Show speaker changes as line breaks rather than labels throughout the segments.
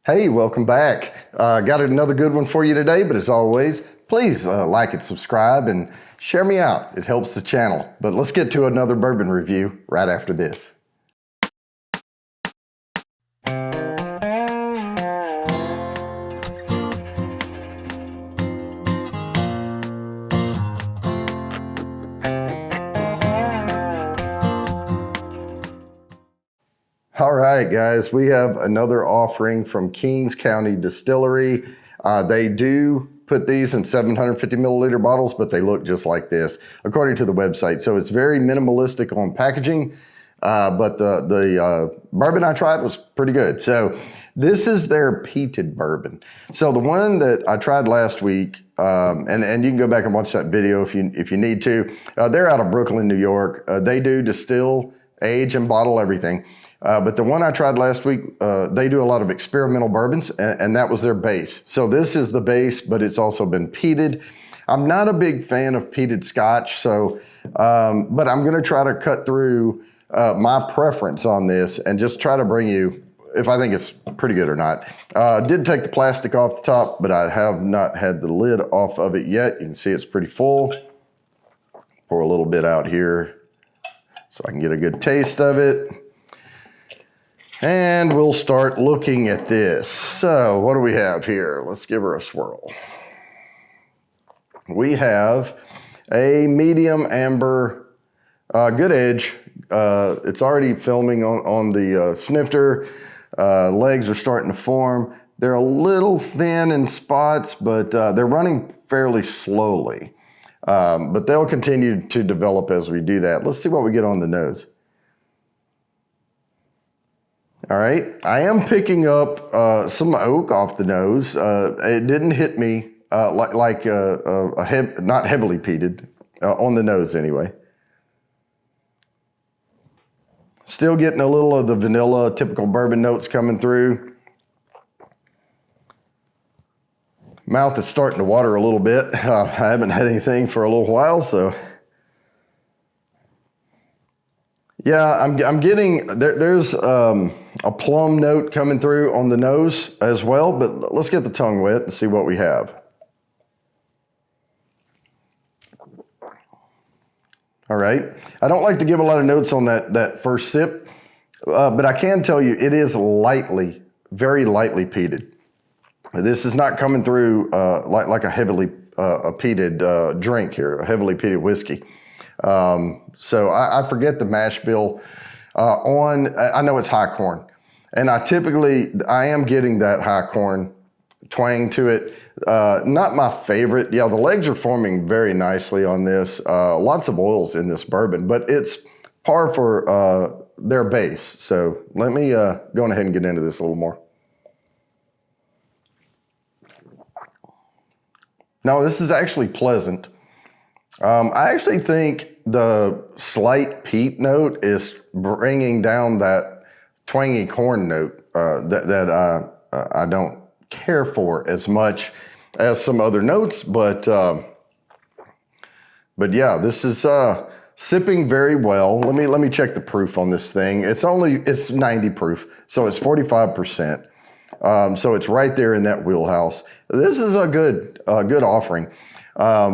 Hey, welcome back. Got another good one for you today, but as always, please like and subscribe and share me out. It helps the channel. But let's get to another bourbon review right after this. All right, guys, we have another offering from Kings County Distillery. They do put these in 750 milliliter bottles, but they look just like this, according to the website. So it's very minimalistic on packaging, but the bourbon I tried was pretty good. So this is their Peated Bourbon. So the one that I tried last week, and you can go back and watch that video if you need to. They're out of Brooklyn, New York. They do distill, age, and bottle everything. But the one I tried last week, they do a lot of experimental bourbons, and that was their base. So this is the base, but it's also been peated. I'm not a big fan of peated Scotch, so but I'm going to try to cut through my preference on this and just try to bring you if I think it's pretty good or not. Did take the plastic off the top, but I have not had the lid off of it yet. You can see it's pretty full. Pour a little bit out here so I can get a good taste of it. And we'll start looking at this. So what do we have here? Let's give her a swirl. We have a medium amber, good edge. It's already filming on the snifter. Legs are starting to form. They're a little thin in spots, but they're running fairly slowly. But they'll continue to develop as we do that. Let's see what we get on the nose. All right, I am picking up some oak off the nose. It didn't hit me like not heavily peated, on the nose anyway. Still getting a little of the vanilla, typical bourbon notes coming through. Mouth is starting to water a little bit. I haven't had anything for a little while, so. Yeah, I'm getting, there's a plum note coming through on the nose as well, but let's get the tongue wet and see what we have. All right, I don't like to give a lot of notes on that first sip, but I can tell you it is lightly, very lightly peated. This is not coming through like a heavily peated drink here, a heavily peated whiskey. So I forget the mash bill I know it's high corn, and I am getting that high corn twang to it. Not my favorite. Yeah, the legs are forming very nicely on this. Lots of oils in this bourbon, but it's par for their base. So let me go ahead and get into this a little more. Now, this is actually pleasant. I actually think the slight peat note is bringing down that twangy corn note that I don't care for as much as some other notes, but yeah, this is sipping very well. Let me check the proof on this thing. It's 90 proof, so it's 45%. So it's right there in that wheelhouse. This is a good offering. Let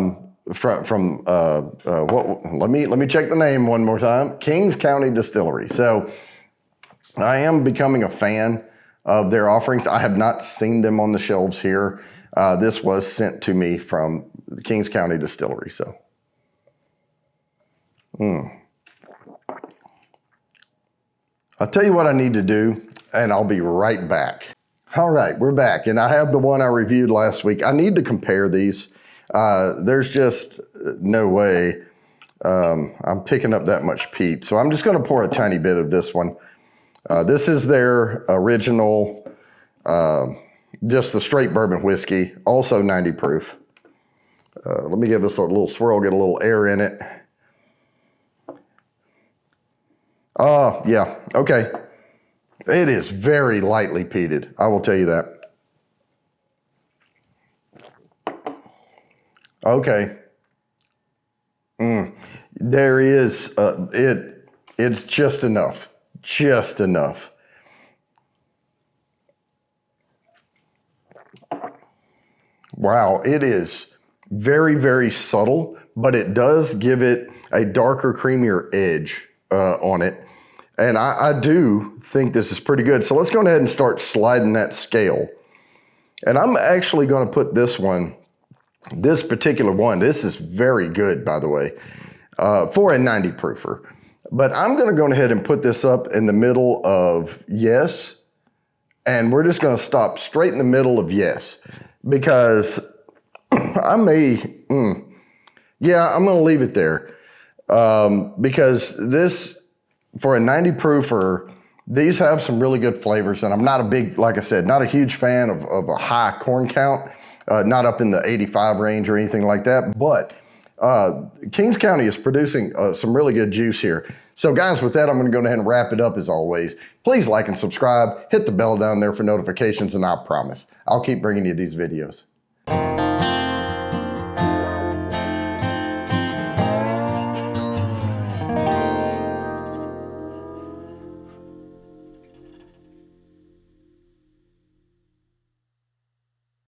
me check the name one more time. Kings County Distillery. So I am becoming a fan of their offerings. I have not seen them on the shelves here. This was sent to me from the Kings County Distillery. So, I'll tell you what I need to do, and I'll be right back. All right, we're back, and I have the one I reviewed last week. I need to compare these. There's just no way I'm picking up that much peat. So I'm just going to pour a tiny bit of this one. This is their original, just the straight bourbon whiskey, also 90 proof. Let me give this a little swirl, get a little air in it. Yeah, okay. It is very lightly peated, I will tell you that. Okay. There is, it's just enough. Wow, it is very, very subtle, but it does give it a darker, creamier edge on it. And I do think this is pretty good. So let's go ahead and start sliding that scale. And I'm actually going to put this one, this particular one, this is very good, by the way, for a 90 proofer. But I'm going to go ahead and put this up in the middle of yes. And we're just going to stop straight in the middle of yes. Because I may, yeah, I'm going to leave it there. Because this, for a 90 proofer, these have some really good flavors. And I'm not a big, like I said, not a huge fan of a high corn count. Not up in the 85 range or anything like that. But Kings County is producing some really good juice here. So guys, with that, I'm going to go ahead and wrap it up as always. Please like and subscribe. Hit the bell down there for notifications, and I promise I'll keep bringing you these videos.